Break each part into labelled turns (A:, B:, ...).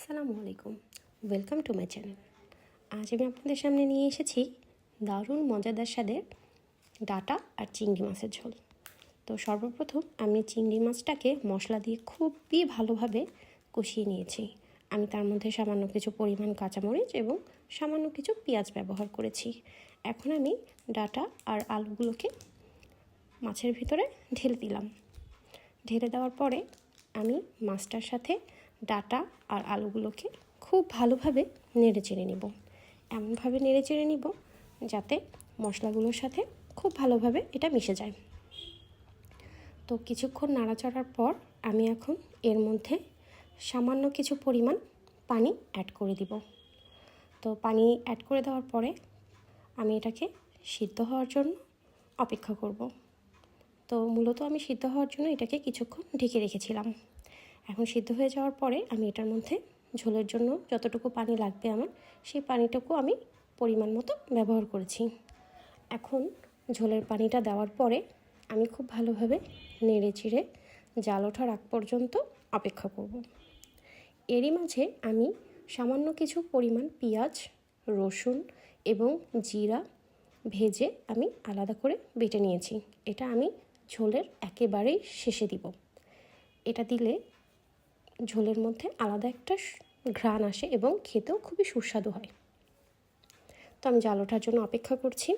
A: আসসালামু আলাইকুম, welcome to my channel. আজ আমি আপনাদের সামনে নিয়ে এসেছি দারুণ মজাদার স্বাদের ডাটা আর চিংড়ি মাছের ঝোল। তো সর্বপ্রথম আমি চিংড়ি মাছটাকে মশলা দিয়ে খুবই ভালোভাবে কষিয়ে নিয়েছি। আমি তার মধ্যে সামান্য কিছু পরিমাণ কাঁচামরিচ এবং সামান্য কিছু পেঁয়াজ ব্যবহার করেছি। এখন আমি ডাটা আর আলুগুলোকে মাছের ভিতরে ঢেলে দিলাম। ঢেলে দেওয়ার পরে আমি মাছটার সাথে ডাটা আর আলুগুলোকে খুব ভালোভাবে নেড়ে চেড়ে নিব। এমনভাবে নেড়ে চেড়ে নিব যাতে মশলাগুলোর সাথে খুব ভালোভাবে এটা মিশে যায়। তো কিছুক্ষণ নাড়াচাড়ার পর আমি এখন এর মধ্যে সামান্য কিছু পরিমাণ পানি অ্যাড করে দিব। তো পানি অ্যাড করে দেওয়ার পরে আমি এটাকে সিদ্ধ হওয়ার জন্য অপেক্ষা করব। তো মূলত আমি সিদ্ধ হওয়ার জন্য এটাকে কিছুক্ষণ ঢেকে রেখেছিলাম। এখন সিদ্ধ হয়ে যাওয়ার পরে আমি এটার মধ্যে ঝোলের জন্য যতটুকু পানি লাগবে আমার, সেই পানিটুকু আমি পরিমাণ মতো ব্যবহার করেছি। এখন ঝোলের পানিটা দেওয়ার পরে আমি খুব ভালোভাবে নেড়ে চিড়ে জাল ওঠার আগ পর্যন্ত অপেক্ষা করব। এরই মাঝে আমি সামান্য কিছু পরিমাণ পেঁয়াজ, রসুন এবং জিরা ভেজে আমি আলাদা করে বেটে নিয়েছি। এটা আমি ঝোলের একেবারেই শেষে দিব। এটা দিলে ঝোলের মধ্যে আলাদা একটা ঘ্রাণ আসে এবং খেতেও খুবই সুস্বাদু হয়। তো আমি জাল ওঠার জন্য অপেক্ষা করছি।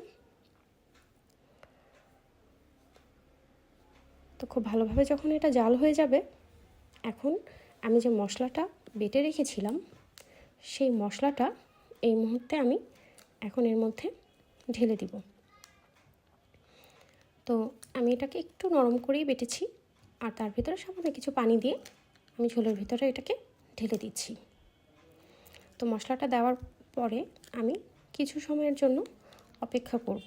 A: তো খুব ভালোভাবে যখন এটা জাল হয়ে যাবে, এখন আমি যে মশলাটা বেটে রেখেছিলাম সেই মশলাটা এই মুহূর্তে আমি এখন এর মধ্যে ঢেলে দিব। তো আমি এটাকে একটু নরম করেই বেটেছি আর তার ভিতরে সামান্য কিছু পানি দিয়ে আমি ঝোলের ভিতরে এটাকে ঢেলে দিচ্ছি। তো মশলাটা দেওয়ার পরে আমি কিছু সময়ের জন্য অপেক্ষা করব,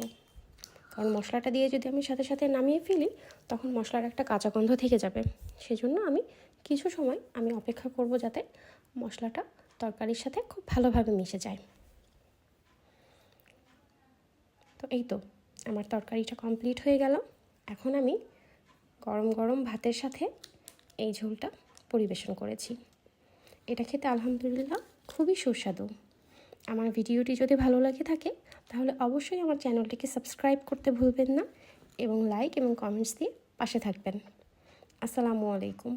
A: কারণ মশলাটা দিয়ে যদি আমি সাথে সাথে নামিয়ে ফেলি তখন মশলার একটা কাঁচা গন্ধ থেকে যাবে। সেজন্য আমি কিছু সময় অপেক্ষা করব যাতে মশলাটা তরকারির সাথে খুব ভালোভাবে মিশে যায়। তো এই তো আমার তরকারিটা কমপ্লিট হয়ে গেল। এখন আমি গরম গরম ভাতের সাথে এই ঝোলটা পরিবেশন করেছি। এটা খেতে আলহামদুলিল্লাহ খুবই সুস্বাদু। আমার ভিডিওটি যদি ভালো লাগে থাকে তাহলে অবশ্যই আমার চ্যানেলটিকে সাবস্ক্রাইব করতে ভুলবেন না এবং লাইক এবং কমেন্টস দিয়ে পাশে থাকবেন। আসসালামু আলাইকুম।